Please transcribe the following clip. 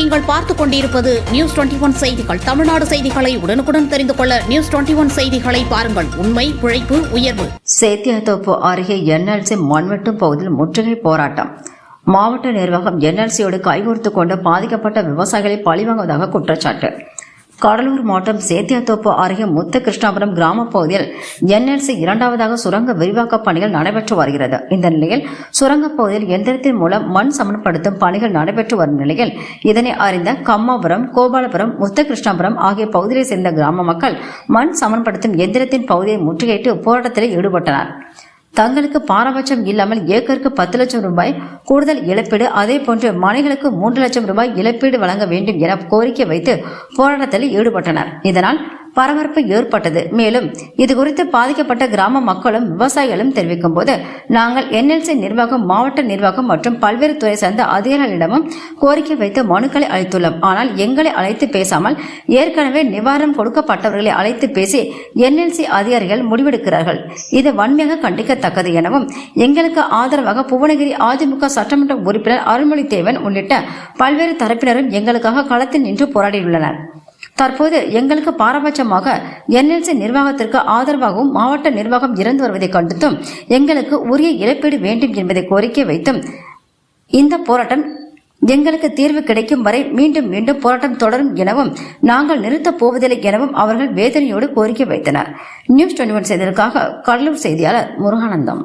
நீங்கள் பார்த்துக் கொண்டிருப்பது நியூஸ் 21 செய்திகள். தமிழ்நாடு செய்திகளை உடனுக்குடன் தெரிந்து கொள்ள நியூஸ் 21 செய்திகளை பாருங்கள். உண்மை, உழைப்பு, உயர்வு. சேத்தியாத்தோப்பு அருகே என்எல்சி மண்வெட்டும் பகுதியில் முற்றுகை போராட்டம். மாவட்ட நிர்வாகம் என்எல்சியோடு கைகோர்த்துக் கொண்டு பாதிக்கப்பட்ட விவசாயிகளை பழிவாங்குவதாக குற்றச்சாட்டு. கடலூர் மாவட்டம் சேத்தியாத்தோப்பு அருகே முத்துகிருஷ்ணாபுரம் கிராம பகுதியில் என்எல்சி இரண்டாவதாக சுரங்க விரிவாக்க பணிகள் நடைபெற்று வருகிறது. இந்த நிலையில் சுரங்க பகுதியில் எந்திரத்தின் மூலம் மண் சமன்படுத்தும் பணிகள் நடைபெற்று வரும் நிலையில் இதனை அறிந்த கம்மாபுரம், கோபாலபுரம், முத்துகிருஷ்ணாபுரம் ஆகிய பகுதிகளை சேர்ந்த கிராம மக்கள் மண் சமன்படுத்தும் எந்திரத்தின் பகுதியை முற்றுகையிட்டு போராட்டத்தில் ஈடுபட்டனர். தங்களுக்கு பாரபட்சம் இல்லாமல் ஏக்கருக்கு 10 லட்சம் ரூபாய் கூடுதல் இழப்பீடு, அதே போன்று மனைகளுக்கு 3 லட்சம் ரூபாய் இழப்பீடு வழங்க வேண்டும் என கோரிக்கை வைத்து போராட்டத்தில் ஈடுபட்டனர். இதனால் பரபரப்பு ஏற்பட்டது. மேலும் இதுகுறித்து பாதிக்கப்பட்ட கிராம மக்களும் விவசாயிகளும் தெரிவிக்கும் போது, நாங்கள் என்எல்சி நிர்வாகம், மாவட்ட நிர்வாகம் மற்றும் பல்வேறு துறை சார்ந்த அதிகாரிகளிடமும் கோரிக்கை வைத்து மனுக்களை அளித்துள்ளோம். ஆனால் எங்களை அழைத்து பேசாமல் ஏற்கனவே நிவாரணம் கொடுக்கப்பட்டவர்களை அழைத்து பேசி என்எல்சி அதிகாரிகள் முடிவெடுக்கிறார்கள். இது வன்மையாக கண்டிக்கத்தக்கது எனவும், எங்களுக்கு ஆதரவாக புவனகிரி அதிமுக சட்டமன்ற உறுப்பினர் அருள்மொழி தேவன் உள்ளிட்ட பல்வேறு தரப்பினரும் எங்களுக்காக களத்தில் நின்று போராடியுள்ளனர். தற்போது எங்களுக்கு பாரபட்சமாக என்எல்சி நிர்வாகத்திற்கு ஆதரவாகவும் மாவட்ட நிர்வாகம் இருந்து வருவதை கண்டித்தும் எங்களுக்கு உரிய இழப்பீடு வேண்டும் என்பதை கோரிக்கை வைத்தும் இந்த போராட்டம் எங்களுக்கு தீர்வு கிடைக்கும் வரை மீண்டும் மீண்டும் போராட்டம் தொடரும் எனவும், நாங்கள் நிறுத்தப் போவதில்லை எனவும் அவர்கள் வேதனையோடு கோரிக்கை வைத்தனர். நியூஸ் 21 செய்திகளுக்காக கடலூர் செய்தியாளர் முருகானந்தம்.